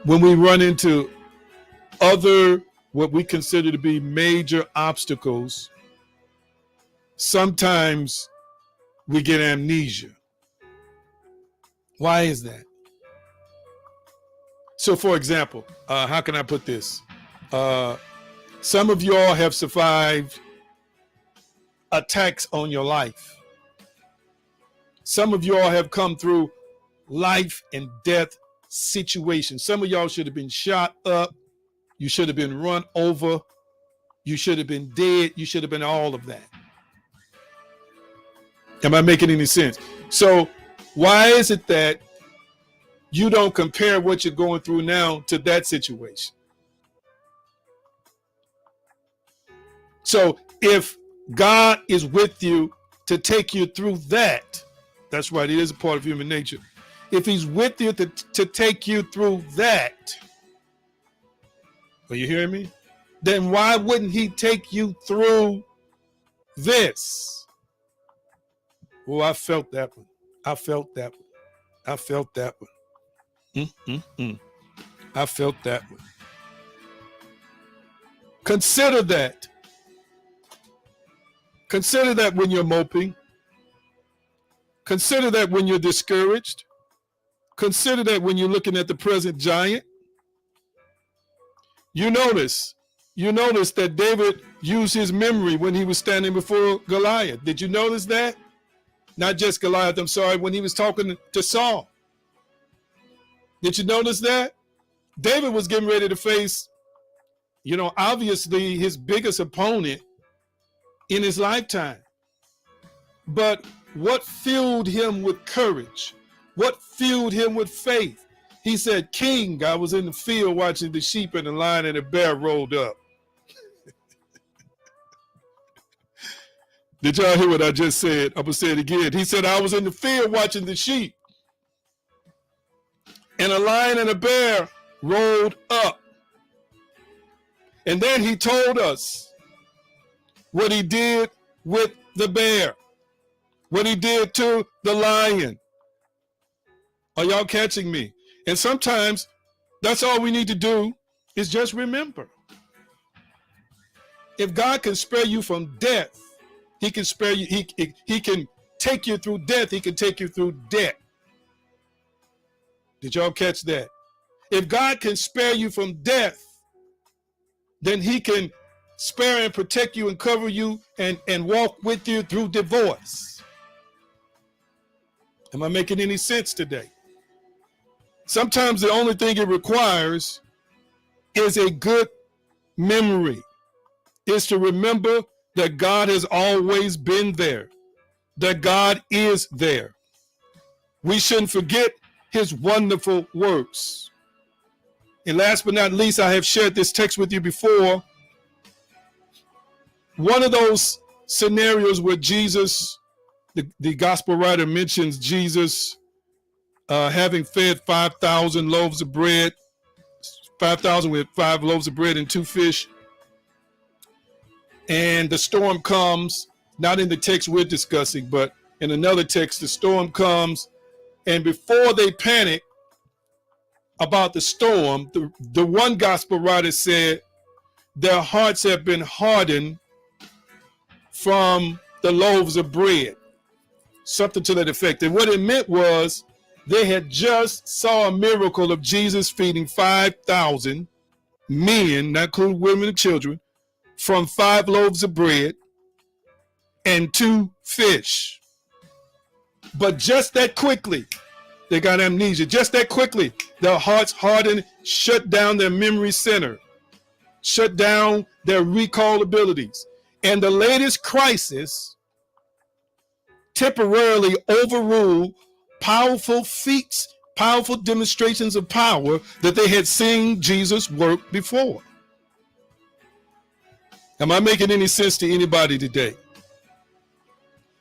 when we run into other what we consider to be major obstacles, sometimes we get amnesia? Why is that? So, for example, how can I put this? Some of y'all have survived attacks on your life. Some of y'all have come through life and death situations. Some of y'all should have been shot up. You should have been run over. You should have been dead. You should have been all of that. Am I making any sense? So why is it that you don't compare what you're going through now to that situation? So if God is with you to take you through that, that's right, it is a part of human nature. If he's with you to take you through that, are you hearing me? Then why wouldn't he take you through this? Oh, I felt that one. I felt that one. I felt that one. I felt that one. Consider that. Consider that when you're moping. Consider that when you're discouraged. Consider that when you're looking at the present giant. You notice that David used his memory when he was standing before Goliath. Did you notice that? Not just Goliath, I'm sorry, when he was talking to Saul. Did you notice that? David was getting ready to face, obviously his biggest opponent in his lifetime. But what filled him with courage? What filled him with faith? He said, King, I was in the field watching the sheep and the lion and the bear rolled up. Did y'all hear what I just said? I'm going to say it again. He said, I was in the field watching the sheep and a lion and a bear rolled up. And then he told us what he did with the bear, what he did to the lion. Are y'all catching me? And sometimes that's all we need to do is just remember. If God can spare you from death, he can spare you. He can take you through death. He can take you through debt. Did y'all catch that? If God can spare you from death, then he can spare and protect you and cover you and walk with you through divorce. Am I making any sense today? Sometimes the only thing it requires is a good memory, is to remember that God has always been there, that God is there. We shouldn't forget his wonderful works. And last but not least, I have shared this text with you before. One of those scenarios where Jesus, the gospel writer mentions Jesus having fed 5,000 loaves of bread, 5,000 with 5 loaves of bread and 2 fish. And the storm comes, not in the text we're discussing, but in another text, the storm comes. And before they panic about the storm, the one gospel writer said, their hearts have been hardened from the loaves of bread. Something to that effect. And what it meant was they had just saw a miracle of Jesus feeding 5,000 men, not including women and children, from 5 loaves of bread and 2 fish. But just that quickly, they got amnesia. Just that quickly, their hearts hardened, shut down their memory center, shut down their recall abilities. And the latest crisis temporarily overruled powerful feats, powerful demonstrations of power that they had seen Jesus work before. Am I making any sense to anybody today?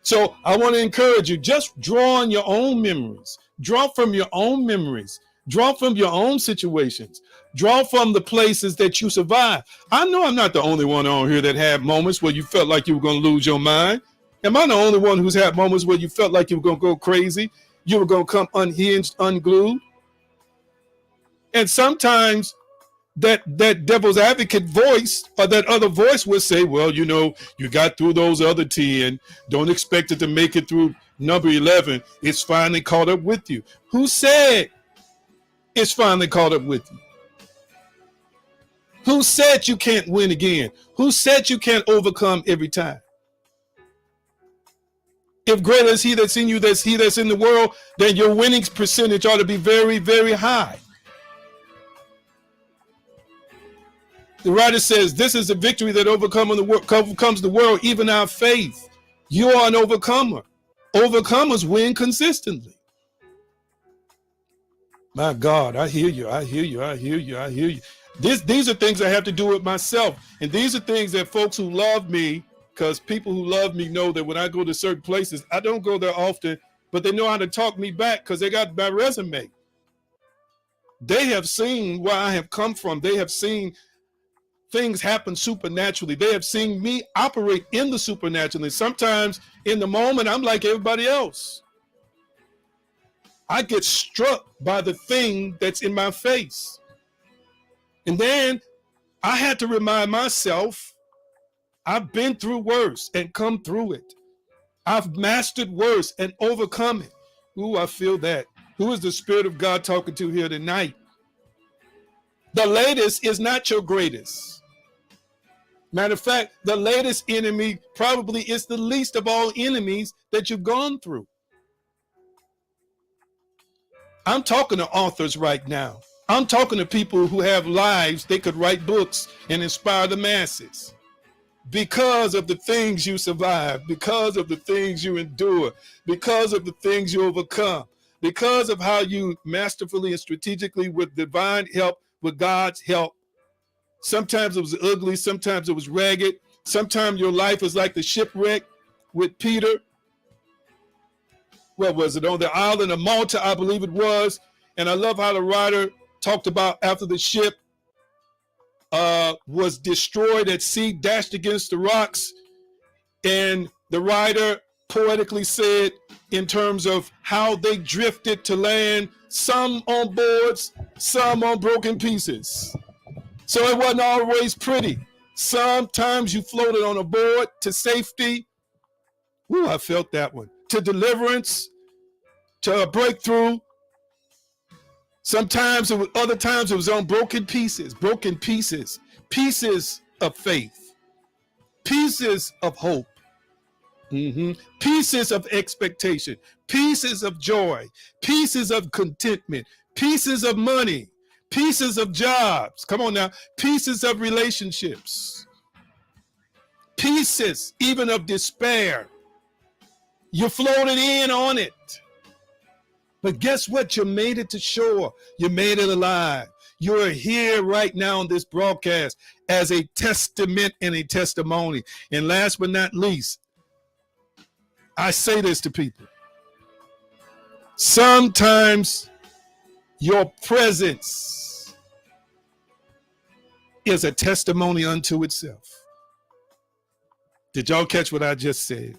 So I want to encourage you, just draw on your own memories. Draw from your own memories. Draw from your own situations. Draw from the places that you survived. I know I'm not the only one on here that had moments where you felt like you were going to lose your mind. Am I the only one who's had moments where you felt like you were going to go crazy? You were going to come unhinged, unglued? And sometimes that devil's advocate voice or that other voice would say, well, you know, you got through those other 10. Don't expect it to make it through number 11. It's finally caught up with you. Who said it's finally caught up with you? Who said you can't win again? Who said you can't overcome every time? If greater is he that's in you, that's he that's in the world, then your winning percentage ought to be very, very high. The writer says, this is the victory that overcomes the world, even our faith. You are an overcomer. Overcomers win consistently. My God, I hear you. I hear you. I hear you. I hear you. These are things I have to do with myself. And these are things that folks who love me, because people who love me know that when I go to certain places, I don't go there often, but they know how to talk me back because they got my resume. They have seen where I have come from. They have seen things happen supernaturally. They have seen me operate in the supernatural. And sometimes in the moment, I'm like everybody else. I get struck by the thing that's in my face. And then I had to remind myself, I've been through worse and come through it. I've mastered worse and overcome it. Ooh, I feel that. Who is the Spirit of God talking to here tonight? The latest is not your greatest. Matter of fact, the latest enemy probably is the least of all enemies that you've gone through. I'm talking to authors right now. I'm talking to people who have lives they could write books and inspire the masses because of the things you survive, because of the things you endure, because of the things you overcome, because of how you masterfully and strategically, with divine help, with God's help. Sometimes it was ugly, sometimes it was ragged, sometimes your life is like the shipwreck with Peter. What was it, on the island of Malta, I believe it was. And I love how the writer talked about after the ship was destroyed at sea, dashed against the rocks. And the writer poetically said, in terms of how they drifted to land, some on boards, some on broken pieces. So it wasn't always pretty. Sometimes you floated on a board to safety. Ooh, I felt that one. To deliverance, to a breakthrough. Sometimes, other times it was on broken pieces, pieces of faith, pieces of hope, pieces of expectation, pieces of joy, pieces of contentment, pieces of money, pieces of jobs. Come on now, pieces of relationships, pieces even of despair. You floated in on it. But guess what? You made it to shore. You made it alive. You're here right now on this broadcast as a testament and a testimony. And last but not least, I say this to people. Sometimes your presence is a testimony unto itself. Did y'all catch what I just said?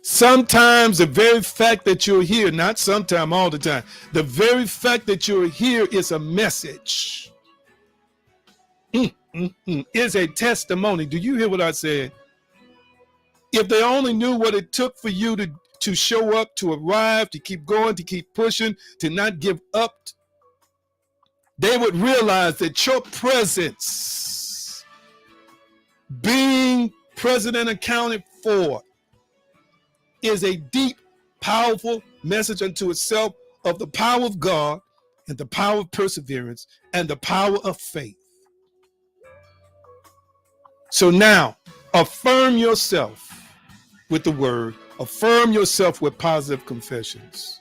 Sometimes the very fact that you're here, not sometime, all the time, the very fact that you're here is a message, is a testimony. Do you hear what I said? If they only knew what it took for you to show up, to arrive, to keep going, to keep pushing, to not give up, they would realize that your presence, being present and accounted for, is a deep, powerful message unto itself of the power of God and the power of perseverance and the power of faith. So now, affirm yourself with the word. Affirm yourself with positive confessions.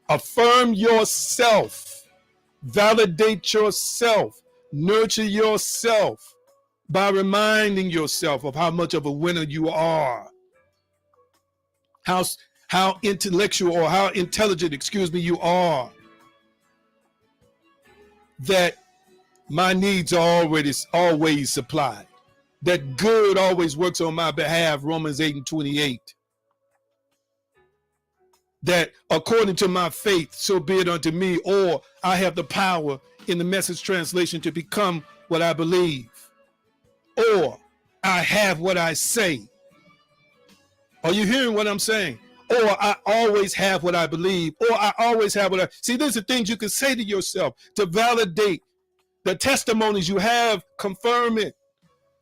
Affirm yourself. Validate yourself. Nurture yourself by reminding yourself of how much of a winner you are. How intellectual or how intelligent, you are. That my needs are always supplied. That good always works on my behalf, Romans 8:28. that according to my faith, so be it unto me, or I have the power in the Message translation to become what I believe, or I have what I say. Are you hearing what I'm saying? Or I always have what I believe, or I always have what I see. These are things you can say to yourself to validate the testimonies you have. Confirm it.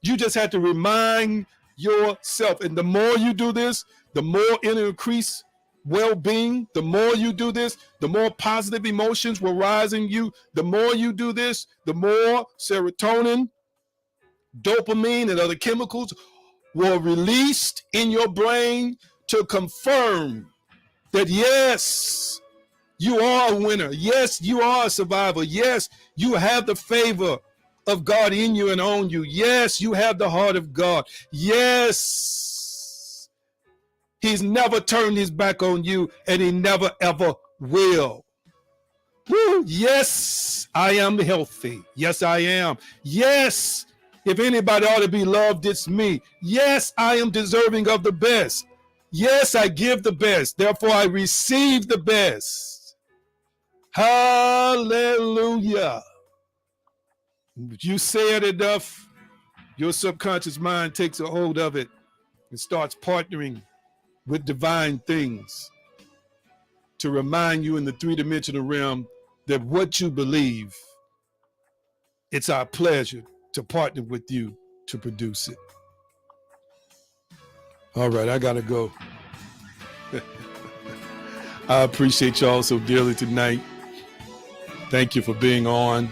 You just have to remind yourself. And the more you do this, the more it'll increase well-being. The more you do this, the more positive emotions will rise in you. The more you do this, the more serotonin, dopamine, and other chemicals were released in your brain to confirm that yes, you are a winner. Yes, you are a survivor. Yes, you have the favor of God in you and on you. Yes, you have the heart of God. Yes, he's never turned his back on you, and he never ever will. Woo. Yes, I am healthy. Yes, I am. Yes, if anybody ought to be loved, it's me. Yes, I am deserving of the best. Yes, I give the best. Therefore, I receive the best. Hallelujah. If you say it enough, your subconscious mind takes a hold of it and starts partnering with divine things to remind you in the three-dimensional realm that what you believe, it's our pleasure to partner with you to produce it. All right, I gotta go. I appreciate y'all so dearly tonight. Thank you for being on.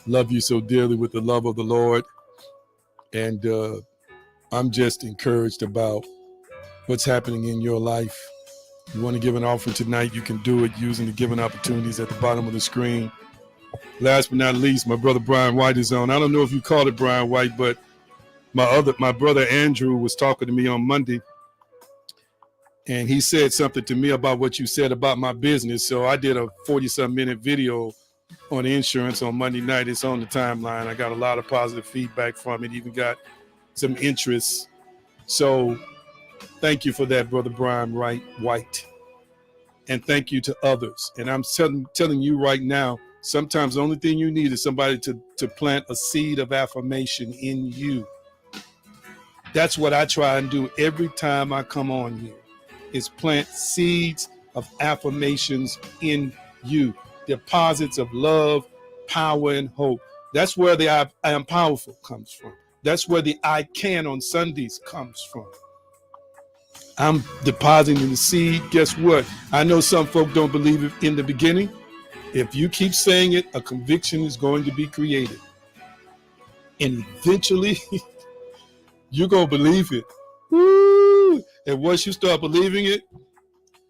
Love you so dearly with the love of the Lord. And I'm just encouraged about what's happening in your life. You want to give an offering tonight, you can do it using the giving opportunities at the bottom of the screen. Last but not least, my brother Brian White is on. I don't know if you called it Brian White, but my brother Andrew was talking to me on Monday, and he said something to me about what you said about my business. So I did a 40-some minute video on insurance on Monday night. It's on the timeline. I got a lot of positive feedback from it, even got some interest. So thank you for that, brother Brian White. And thank you to others. And I'm telling you right now, sometimes the only thing you need is somebody to plant a seed of affirmation in you. That's what I try and do every time I come on here, is plant seeds of affirmations in you. Deposits of love, power, and hope. That's where the I am powerful comes from. That's where the I can on Sundays comes from. I'm depositing the seed. Guess what? I know some folk don't believe it in the beginning. If you keep saying it, a conviction is going to be created. And eventually, you're going to believe it. Woo! And once you start believing it,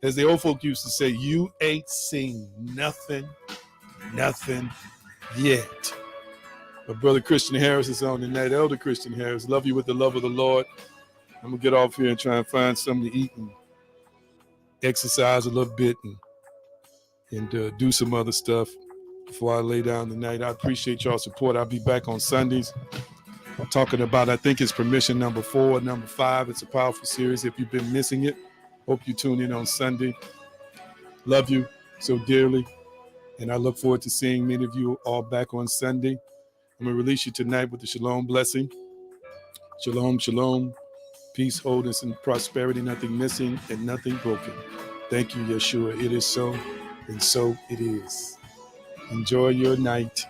as the old folk used to say, you ain't seen nothing yet. My brother Christian Harris is on tonight. Elder Christian Harris, love you with the love of the Lord. I'm going to get off here and try and find something to eat and exercise a little bit and do some other stuff before I lay down tonight. I appreciate y'all's support. I'll be back on Sundays talking about, I think it's Permission number 4 or number 5. It's a powerful series. If you've been missing it, hope you tune in on Sunday. Love you so dearly. And I look forward to seeing many of you all back on Sunday. I'm going to release you tonight with the Shalom blessing. Shalom, shalom. Peace, wholeness, and prosperity, nothing missing and nothing broken. Thank you, Yeshua. It is so, and so it is. Enjoy your night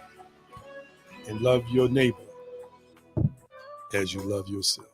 and love your neighbor as you love yourself.